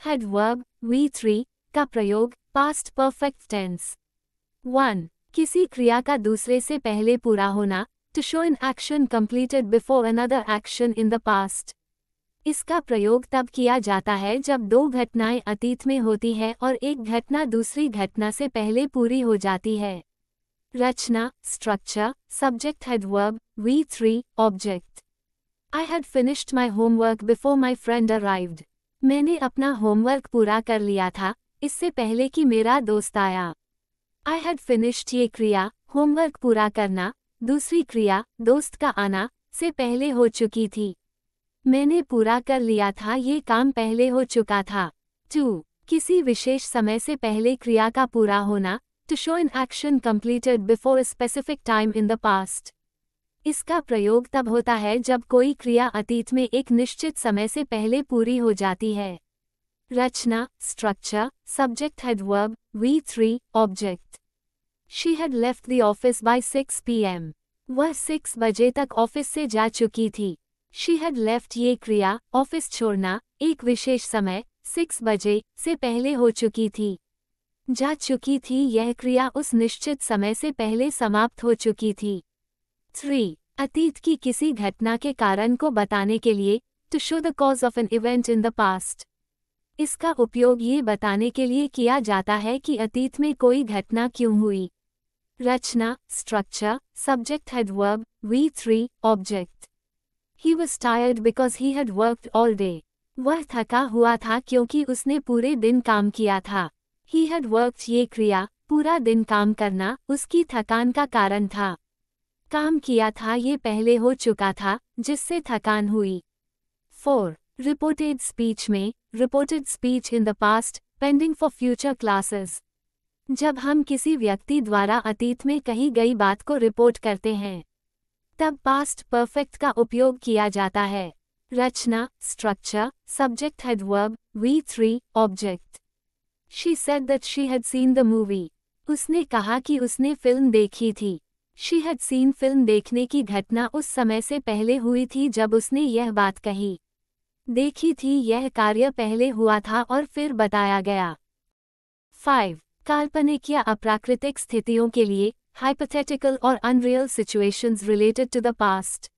had verb V3 का प्रयोग past perfect tense। 1. किसी क्रिया का दूसरे से पहले पूरा होना, to show an action completed before another action in the past। इसका प्रयोग तब किया जाता है जब दो घटनाएं अतीत में होती है और एक घटना दूसरी घटना से पहले पूरी हो जाती है। रचना, structure, subject had verb V3 object. I had finished my homework before my friend arrived। मैंने अपना होमवर्क पूरा कर लिया था, इससे पहले कि मेरा दोस्त आया। I had finished ये क्रिया, होमवर्क पूरा करना, दूसरी क्रिया, दोस्त का आना, से पहले हो चुकी थी। मैंने पूरा कर लिया था ये काम पहले हो चुका था। 2. किसी विशेष समय से पहले क्रिया का पूरा होना, to show an action completed before a specific time in the past। इसका प्रयोग तब होता है जब कोई क्रिया अतीत में एक निश्चित समय से पहले पूरी हो जाती है। रचना, structure, subject had verb V3 object. She had left the office by 6 p.m। वह 6 बजे तक ऑफिस से जा चुकी थी। She had left ये क्रिया, ऑफिस छोड़ना, एक विशेष समय, 6 बजे, से पहले हो चुकी थी। जा चुकी थी यह क्रिया उस निश्चित समय से पहले समाप्त हो चुकी थी। 3. अतीत की किसी घटना के कारण को बताने के लिए, to show the cause of an event in the past। इसका उपयोग ये बताने के लिए किया जाता है कि अतीत में कोई घटना क्यों हुई। रचना, structure, subject had verb V3 object. He was tired because he had worked all day। वह थका हुआ था क्योंकि उसने पूरे दिन काम किया था। He had worked ये क्रिया, पूरा दिन काम करना, उसकी थकान का कारण था। काम किया था ये पहले हो चुका था, जिससे थकान हुई। 4. रिपोर्टेड स्पीच में, reported speech in the past, pending for future classes. जब हम किसी व्यक्ति द्वारा अतीत में कही गई बात को रिपोर्ट करते हैं, तब पास्ट परफेक्ट का उपयोग किया जाता है। रचना, structure, subject had verb V3 object. She said that she had seen the movie। उसने कहा कि उसने फिल्म देखी थी। She had seen फिल्म देखने की घटना उस समय से पहले हुई थी जब उसने यह बात कही। देखी थी यह कार्य पहले हुआ था और फिर बताया गया। 5. काल्पनिक या अप्राकृतिक स्थितियों के लिए, hypothetical और unreal situations related to the past।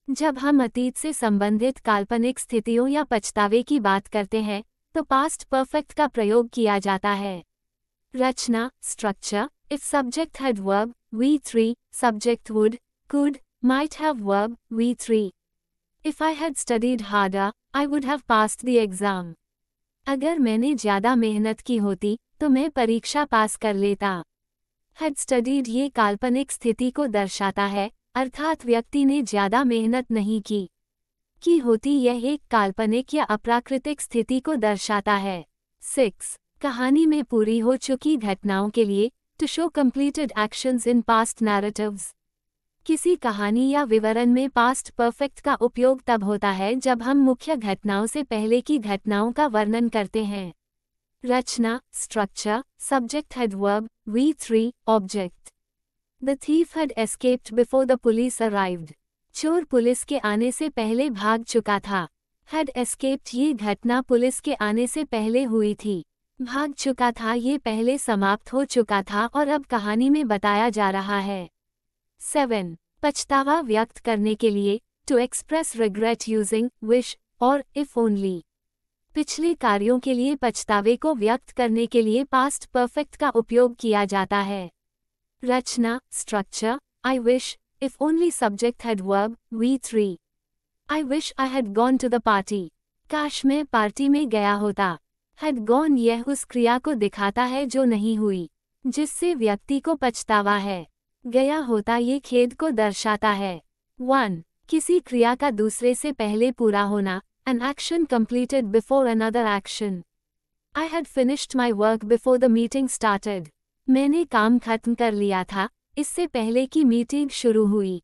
जब हम अतीत से संबंधित काल्पनिक स्थितियों या पछतावे की बात करते हैं, तो पास्ट परफेक्ट का प्रयोग किया जाता है। रचना, structure, if subject had verb V3, subject would, could, might have verb V3। If I had studied harder, I would have passed the exam। अगर मैंने ज़्यादा मेहनत की होती, तो मैं परीक्षा पास कर लेता। had studied ये काल्पनिक स्थिति को दर्शाता है, अर्थात व्यक्ति ने ज़्यादा मेहनत नहीं की होती यह एक काल्पनिक या अप्राकृतिक स्थिति को दर्शाता है। 6. कहानी में पूरी हो चुकी घटनाओं के लिए, to show completed actions in past narratives। किसी कहानी या विवरण में पास्ट परफेक्ट का उपयोग तब होता है जब हम मुख्य घटनाओं से पहले की घटनाओं का वर्णन करते हैं। रचना, structure, subject had verb V3 object. The thief had escaped before the police arrived। चोर पुलिस के आने से पहले भाग चुका था। had escaped ये घटना पुलिस के आने से पहले हुई थी। भाग चुका था ये पहले समाप्त हो चुका था और अब कहानी में बताया जा रहा है। 7. पछतावा व्यक्त करने के लिए, to express regret using wish और if only। पिछले कार्यों के लिए पछतावे को व्यक्त करने के लिए पास्ट परफेक्ट का उपयोग किया जाता है। रचना, structure, I wish, if only subject had verb V3। I wish I had gone to the party। काश मैं पार्टी में गया होता। had gone यह उस क्रिया को दिखाता है जो नहीं हुई, जिससे व्यक्ति को पछतावा है। गया होता ये खेद को दर्शाता है। 1. किसी क्रिया का दूसरे से पहले पूरा होना, an action completed before another action। I had finished my work before the meeting started। मैंने काम खत्म कर लिया था, इससे पहले कि मीटिंग शुरू हुई।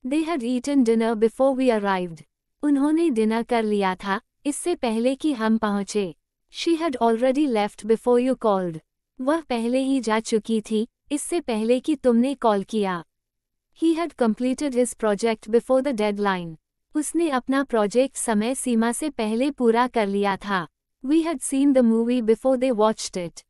They had eaten dinner before we arrived। उन्होंने डिनर कर लिया था, इससे पहले कि हम पहुँचे। She had already left before you called। वह पहले ही जा चुकी थी, इससे पहले कि तुमने कॉल किया। He had completed his project before the deadline। उसने अपना प्रोजेक्ट समय सीमा से पहले पूरा कर लिया था। We had seen the movie before they watched it.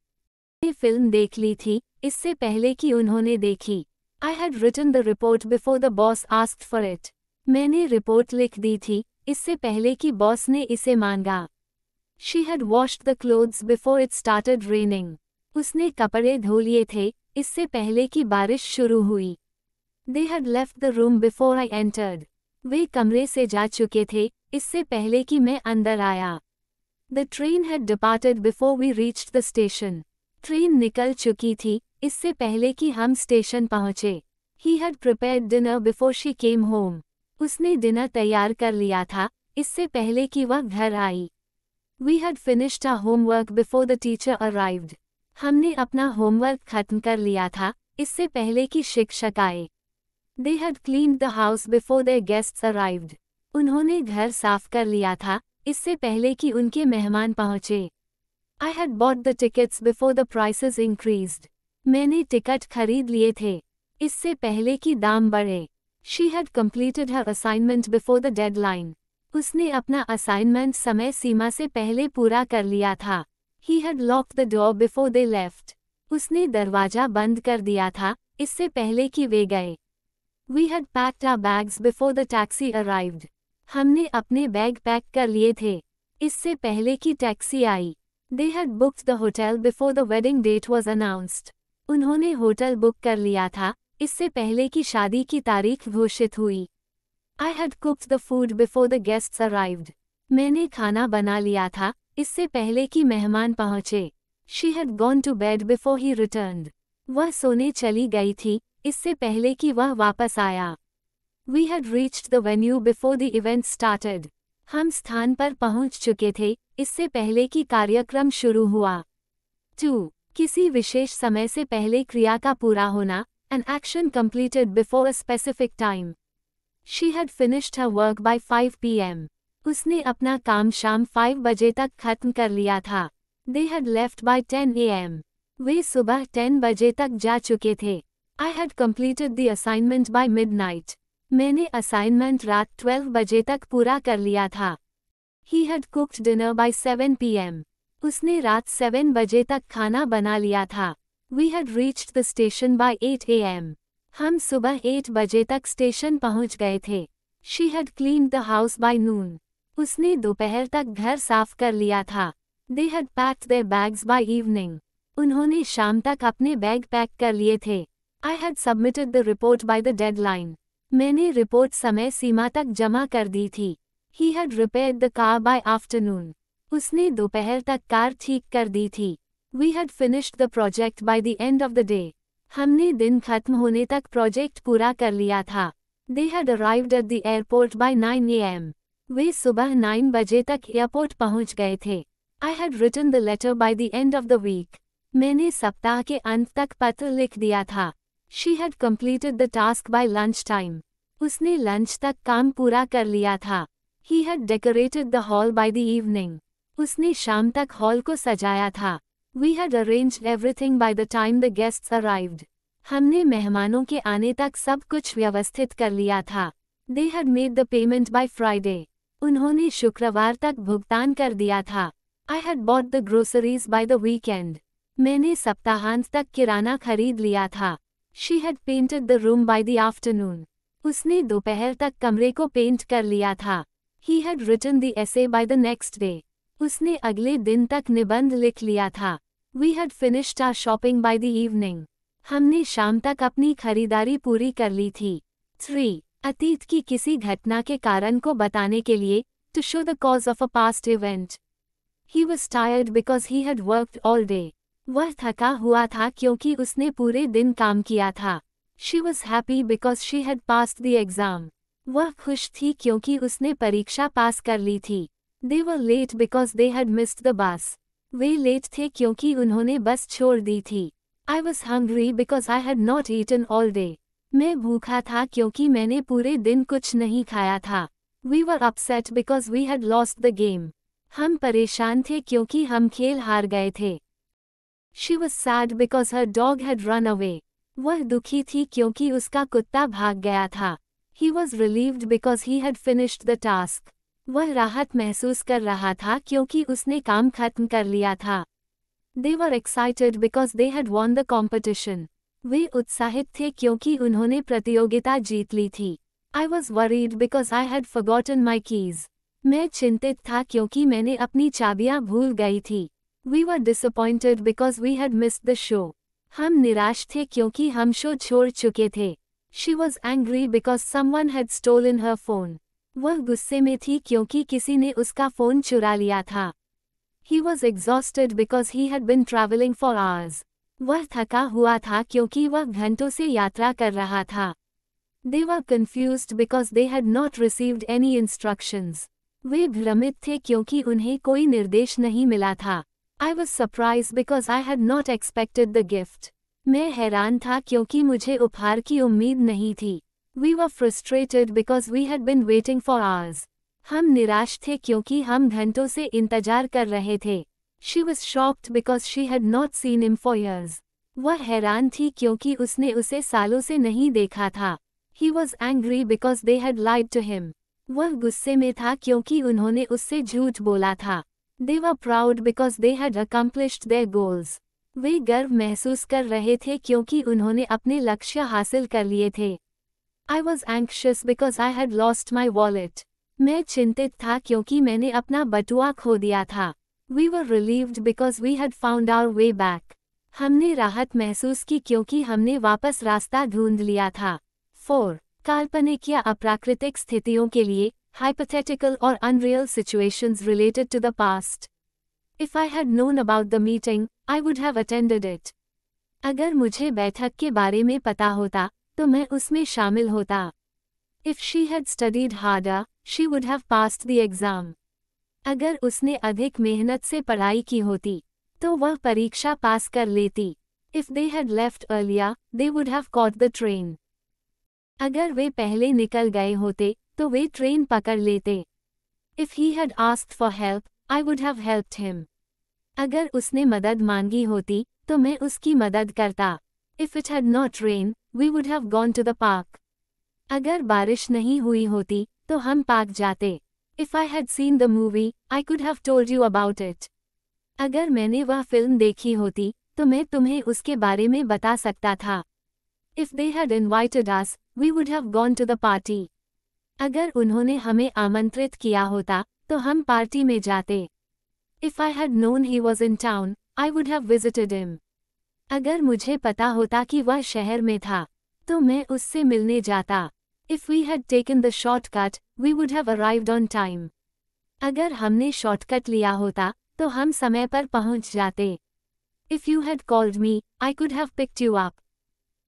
मैंने फिल्म देख ली थी इससे पहले कि उन्होंने देखी. I had written the report before the boss asked for it. मैंने रिपोर्ट लिख दी थी इससे पहले कि बॉस ने इसे मांगा. She had washed the clothes before it started raining. उसने कपड़े धो लिए थे इससे पहले कि बारिश शुरू हुई. They had left the room before I entered. वे कमरे से जा चुके थे इससे पहले कि मैं अंदर आया. The train had departed before we reached the station. Train निकल चुकी थी इससे पहले कि हम स्टेशन पहुंचे. He had prepared dinner before she came home. उसने डिनर तैयार कर लिया था इससे पहले कि वह घर आई. We had finished our homework before the teacher arrived. हमने अपना होमवर्क खत्म कर लिया था इससे पहले कि शिक्षक आए. They had cleaned the house before their guests arrived. उन्होंने घर साफ कर लिया था इससे पहले कि उनके मेहमान पहुंचे. I had bought the tickets before the prices increased. मैंने टिकट खरीद लिए थे इससे पहले कि दाम बढ़े. She had completed her assignment before the deadline. उसने अपना असाइनमेंट समय सीमा से पहले पूरा कर लिया था. He had locked the door before they left. उसने दरवाजा बंद कर दिया था इससे पहले कि वे गए. We had packed our bags before the taxi arrived. हमने अपने बैग पैक कर लिए थे इससे पहले कि taxi I. They had booked the hotel before the wedding date was announced. उन्होंने होटल बुक कर लिया था इससे पहले कि शादी की तारीख घोषित हुई. I had cooked the food before the guests arrived. मैंने खाना बना लिया था इससे पहले कि मेहमान पहुंचे. She had gone to bed before he returned. वह सोने चली गई थी इससे पहले कि वह वापस आया. We had reached the venue before the event started. हम स्थान पर पहुंच चुके थे इससे पहले कि कार्यक्रम शुरू हुआ. 2. किसी विशेष समय से पहले क्रिया का पूरा होना, an action completed before a specific time. She had finished her work by 5 p.m. उसने अपना काम शाम 5 बजे तक खत्म कर लिया था. They had left by 10 a.m. वे सुबह 10 बजे तक जा चुके थे. I had completed the assignment by midnight. मैंने असाइनमेंट रात 12 बजे तक पूरा कर लिया था. He had cooked dinner by 7 p.m. उसने रात 7 बजे तक खाना बना लिया था. We had reached the station by 8 a.m. हम सुबह 8 बजे तक स्टेशन पहुंच गए थे. She had cleaned the house by noon. उसने दोपहर तक घर साफ कर लिया था. They had packed their bags by evening. उन्होंने शाम तक अपने बैग पैक कर लिए थे. I had submitted the report by the deadline. मैंने रिपोर्ट समय सीमा तक जमा कर दी थी. He had repaired the car by afternoon. उसने दोपहर तक कार ठीक कर दी थी. We had finished the project by the end of the day. हमने दिन खत्म होने तक प्रोजेक्ट पूरा कर लिया था. They had arrived at the airport by 9 a.m. वे सुबह 9 बजे तक एयरपोर्ट पहुंच गए थे. I had written the letter by the end of the week. मैंने सप्ताह के अंत तक पत्र लिख दिया था. She had completed the task by lunchtime. उसने लंच तक काम पूरा कर लिया था. He had decorated the hall by the evening. उसने शाम तक हॉल को सजाया था. We had arranged everything by the time the guests arrived. हमने मेहमानों के आने तक सब कुछ व्यवस्थित कर लिया था. They had made the payment by Friday. उन्होंने शुक्रवार तक भुगतान कर दिया था. I had bought the groceries by the weekend. मैंने सप्ताहांत तक किराना खरीद लिया था. She had painted the room by the afternoon. उसने दोपहर तक कमरे को पेंट कर लिया था. He had written the essay by the next day. उसने अगले दिन तक निबंध लिख लिया था. We had finished our shopping by the evening. हमने शाम तक अपनी खरीदारी पूरी कर ली थी. 3. अतीत की किसी घटना के कारण को बताने के लिए, to show the cause of a past event. He was tired because he had worked all day. वह थका हुआ था क्योंकि उसने पूरे दिन काम किया था. She was happy because she had passed the exam. वह खुश थी क्योंकि उसने परीक्षा पास कर ली थी. They were late because they had missed the bus. Way late थे क्योंकि उन्होंने बस छोड़ दी थी. I was hungry because I had not eaten all day. मैं भूखा था क्योंकि मैंने पूरे दिन कुछ नहीं खाया था. We were upset because we had lost the game. हम परेशान थे क्योंकि हम खेल हार गए थे. She was sad because her dog had run away. वह दुखी थी क्योंकि उसका कुत्ता भाग गया था. He was relieved because he had finished the task. वह राहत महसूस कर रहा था क्योंकि उसने काम खत्म कर लिया था। They were excited because they had won the competition. वे उत्साहित थे क्योंकि उन्होंने प्रतियोगिता जीत ली थी। I was worried because I had forgotten my keys. मैं चिंतित था क्योंकि मैंने अपनी चाबियां भूल गई थी। We were disappointed because we had missed the show. हम निराश थे क्योंकि हम शो छोड़ चुके थे। She was angry because someone had stolen her phone. वह गुस्से में थी क्योंकि किसी ने उसका फ़ोन चुरा लिया था। He was exhausted because he had been traveling for hours. वह थका हुआ था क्योंकि वह घंटों से यात्रा कर रहा था। They were confused because they had not received any instructions. वे भ्रमित थे क्योंकि उन्हें कोई निर्देश नहीं मिला था। I was surprised because I had not expected the gift. मैं हैरान था क्योंकि मुझे उपहार की उम्मीद नहीं थी। We were frustrated because we had been waiting for hours. हम निराश थे क्योंकि हम घंटों से इंतजार कर रहे थे। She was shocked because she had not seen him for years. वह हैरान थी क्योंकि उसने उसे सालों से नहीं देखा था। He was angry because they had lied to him. वह गुस्से में था क्योंकि उन्होंने उससे झूठ बोला था। They were proud because they had accomplished their goals. वे गर्व महसूस कर रहे थे क्योंकि उन्होंने अपने लक्ष्य हासिल कर लिए थे। I was anxious because I had lost my wallet. मैं चिंतित था क्योंकि मैंने अपना बटुआ खो दिया था। We were relieved because we had found our way back. हमने राहत महसूस की क्योंकि हमने वापस रास्ता ढूंढ लिया था। 4. काल्पनिक या अप्राकृतिक स्थितियों के लिए hypothetical or unreal situations related to the past. If I had known about the meeting, I would have attended it. अगर मुझे बैठक के बारे में पता होता, तो मैं उसमें शामिल होता। If she had studied harder, she would have passed the exam. अगर उसने अधिक मेहनत से पढ़ाई की होती, तो वह परीक्षा पास कर लेती। If they had left earlier, they would have caught the train. अगर वे पहले निकल गए होते, तो वे ट्रेन पकड़ लेते। If he had asked for help, I would have helped him. अगर उसने मदद मांगी होती, तो मैं उसकी मदद करता। If it had not rained, we would have gone to the park. अगर बारिश नहीं हुई होती, तो हम पार्क जाते। If I had seen the movie, I could have told you about it. अगर मैंने वह फिल्म देखी होती, तो मैं तुम्हें उसके बारे में बता सकता था। If they had invited us, we would have gone to the party. अगर उन्होंने हमें आमंत्रित किया होता, तो हम पार्टी में जाते। If I had known he was in town, I would have visited him. अगर मुझे पता होता कि वह शहर में था, तो मैं उससे मिलने जाता। If we had taken the shortcut, we would have arrived on time. अगर हमने शॉर्टकट लिया होता, तो हम समय पर पहुंच जाते। If you had called me, I could have picked you up.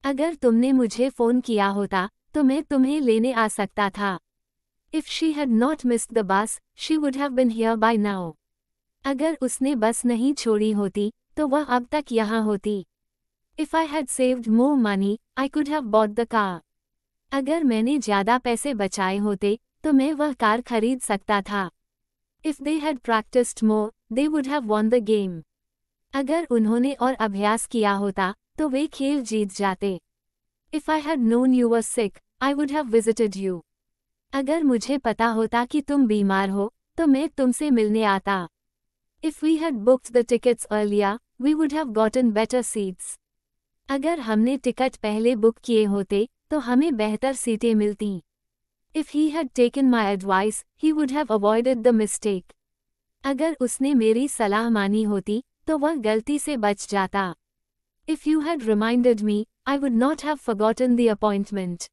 अगर तुमने मुझे फ़ोन किया होता, तो मैं तुम्हें लेने आ सकता था। If she had not missed the bus, she would have been here by now. अगर उसने बस नहीं छोड़ी होती, तो वह अब तक यहाँ होती। If I had saved more money, I could have bought the car. अगर मैंने ज़्यादा पैसे बचाए होते, तो मैं वह कार खरीद सकता था। If they had practiced more, they would have won the game. अगर उन्होंने और अभ्यास किया होता, तो वे खेल जीत जाते। If I had known you were sick, I would have visited you. अगर मुझे पता होता कि तुम बीमार हो, तो मैं तुमसे मिलने आता। If we had booked the tickets earlier, we would have gotten better seats. अगर हमने टिकट पहले बुक किए होते, तो हमें बेहतर सीटें मिलती। If he had taken my advice, he would have avoided the mistake. अगर उसने मेरी सलाह मानी होती, तो वह गलती से बच जाता। If you had reminded me, I would not have forgotten the appointment.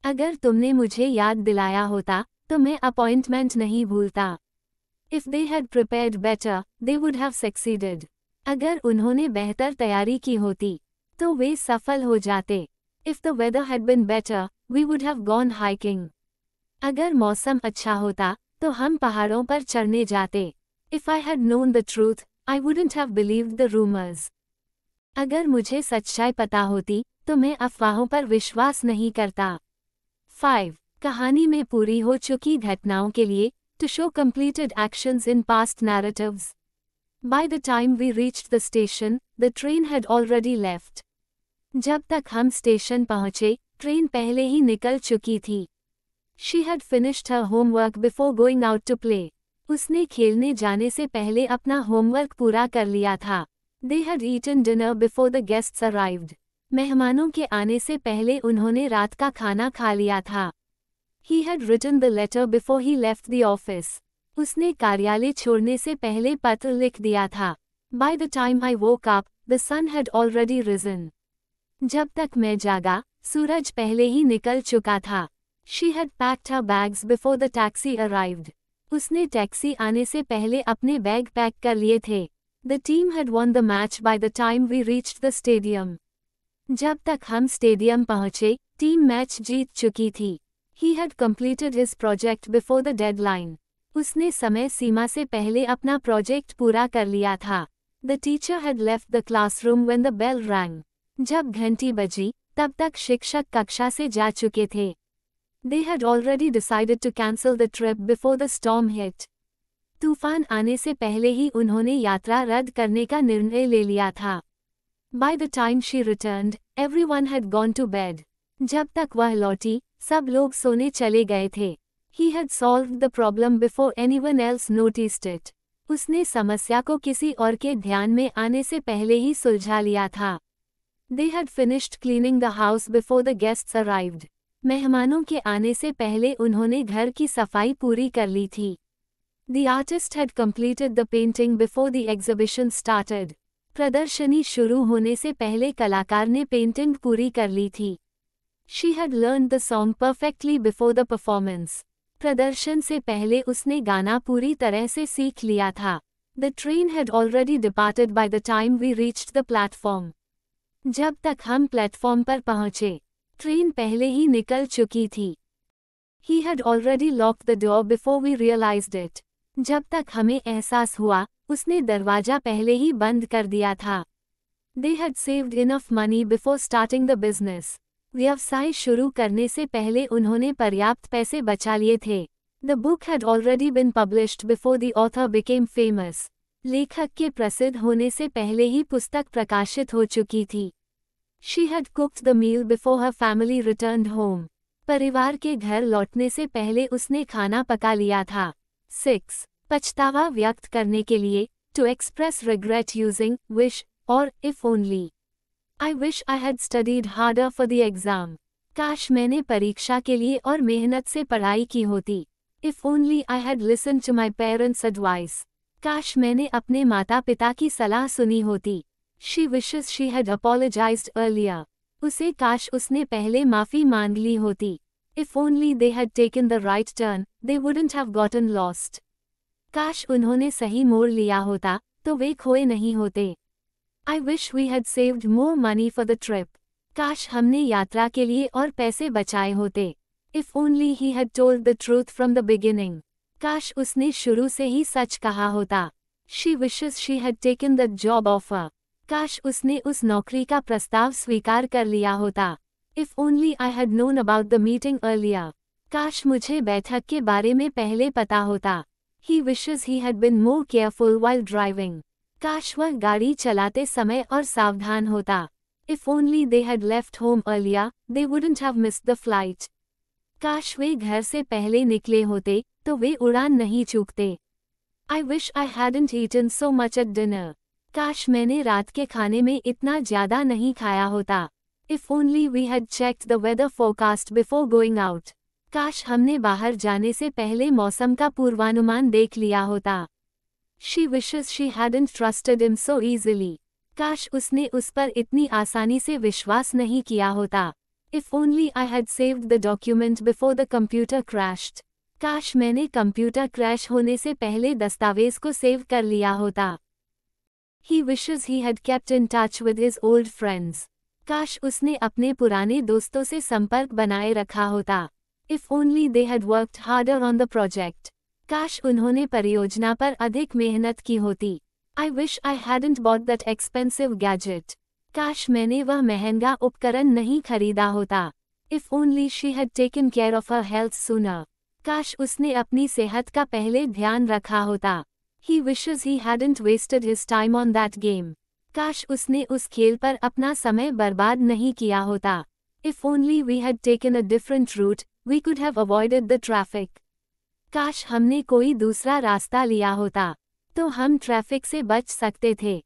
अगर तुमने मुझे याद दिलाया होता, तो मैं अपॉइंटमेंट नहीं भूलता। If they had prepared better, they would have succeeded. अगर उन्होंने बेहतर तैयारी की होती, तो वे सफल हो जाते। If the weather had been better, we would have gone hiking. अगर मौसम अच्छा होता, तो हम पहाड़ों पर चढ़ने जाते। If I had known the truth, I wouldn't have believed the rumors. अगर मुझे सच्चाई पता होती, तो मैं अफवाहों पर विश्वास नहीं करता। 5. कहानी में पूरी हो चुकी घटनाओं के लिए to show completed actions in past narratives. By the time we reached the station, the train had already left. जब तक हम स्टेशन पहुंचे, ट्रेन पहले ही निकल चुकी थी। She had finished her homework before going out to play. उसने खेलने जाने से पहले अपना होमवर्क पूरा कर लिया था. They had eaten dinner before the guests arrived. मेहमानों के आने से पहले उन्होंने रात का खाना खा लिया था. He had written the letter before he left the office. उसने कार्यालय छोड़ने से पहले पत्र लिख दिया था. By the time I woke up, the sun had already risen. जब तक मैं जागा, सूरज पहले ही निकल चुका था. She had packed her bags before the taxi arrived. उसने टैक्सी आने से पहले अपने बैग पैक कर लिए थे. The team had won the match by the time we reached the stadium. जब तक हम स्टेडियम पहुंचे, टीम मैच जीत चुकी थी. He had completed his project before the deadline. उसने समय सीमा से पहले अपना प्रोजेक्ट पूरा कर लिया था. The teacher had left the classroom when the bell rang. जब घंटी बजी, तब तक शिक्षक कक्षा से जा चुके थे. They had already decided to cancel the trip before the storm hit. तूफान आने से पहले ही उन्होंने यात्रा रद्द करने का निर्णय ले लिया था. By the time she returned, everyone had gone to bed. जब तक वह लौटी, सब लोग सोने चले गए थे. He had solved the problem before anyone else noticed it. उसने समस्या को किसी और के ध्यान में आने से पहले ही सुलझा लिया था. They had finished cleaning the house before the guests arrived. मेहमानों के आने से पहले उन्होंने घर की सफाई पूरी कर ली थी. The artist had completed the painting before the exhibition started. प्रदर्शनी शुरू होने से पहले कलाकार ने पेंटिंग पूरी कर ली थी. She had learned the song perfectly before the performance. प्रदर्शन से पहले उसने गाना पूरी तरह से सीख लिया था. The train had already departed by the time we reached the platform. जब तक हम प्लेटफॉर्म पर पहुंचे, ट्रेन पहले ही निकल चुकी थी. He had already locked the door before we realized it. जब तक हमें एहसास हुआ, उसने दरवाजा पहले ही बंद कर दिया था. They had saved enough money before starting the business. व्यवसाय शुरू करने से पहले उन्होंने पर्याप्त पैसे बचा लिए थे. The book had already been published before the author became famous. लेखक के प्रसिद्ध होने से पहले ही पुस्तक प्रकाशित हो चुकी थी. She had cooked the meal before her family returned home. परिवार के घर लौटने से पहले उसने खाना पका लिया था. 6. पछतावा व्यक्त करने के लिए, to express regret using wish or if only. I wish I had studied harder for the exam. काश मैंने परीक्षा के लिए और मेहनत से पढ़ाई की होती. If only I had listened to my parents' advice. काश मैंने अपने माता पिता की सलाह सुनी होती. She wishes she had apologized earlier. उसे काश उसने पहले माफ़ी मांग ली होती. If only they had taken the right turn, they wouldn't have gotten lost. काश उन्होंने सही मोड़ लिया होता, तो वे खोए नहीं होते. I wish we had saved more money for the trip. काश हमने यात्रा के लिए और पैसे बचाए होते. If only he had told the truth from the beginning. काश उसने शुरू से ही सच कहा होता. She wishes she had taken the job offer. काश उसने उस नौकरी का प्रस्ताव स्वीकार कर लिया होता. If only I had known about the meeting earlier. काश मुझे बैठक के बारे में पहले पता होता. He wishes he had been more careful while driving. काश वह गाड़ी चलाते समय और सावधान होता. If only they had left home earlier, they wouldn't have missed the flight. काश वे घर से पहले निकले होते, तो वे उड़ान नहीं चूकते. I wish I hadn't eaten so much at dinner. काश मैंने रात के खाने में इतना ज़्यादा नहीं खाया होता. If only we had checked the weather forecast before going out. काश हमने बाहर जाने से पहले मौसम का पूर्वानुमान देख लिया होता. She wishes she hadn't trusted him so easily. काश उसने उस पर इतनी आसानी से विश्वास नहीं किया होता. If only I had saved the document before the computer crashed. काश मैंने कंप्यूटर क्रैश होने से पहले दस्तावेज को सेव कर लिया होता. He wishes he had kept in touch with his old friends. काश उसने अपने पुराने दोस्तों से संपर्क बनाए रखा होता. If only they had worked harder on the project. काश उन्होंने परियोजना पर अधिक मेहनत की होती. I wish I hadn't bought that expensive gadget. काश मैंने वह महंगा उपकरण नहीं खरीदा होता. If only she had taken care of her health sooner. काश उसने अपनी सेहत का पहले ध्यान रखा होता. He wishes he hadn't wasted his time on that game. काश उसने उस खेल पर अपना समय बर्बाद नहीं किया होता. If only we had taken a different route, We could have avoided the traffic. काश हमने कोई दूसरा रास्ता लिया होता तो हम ट्रैफिक से बच सकते थे.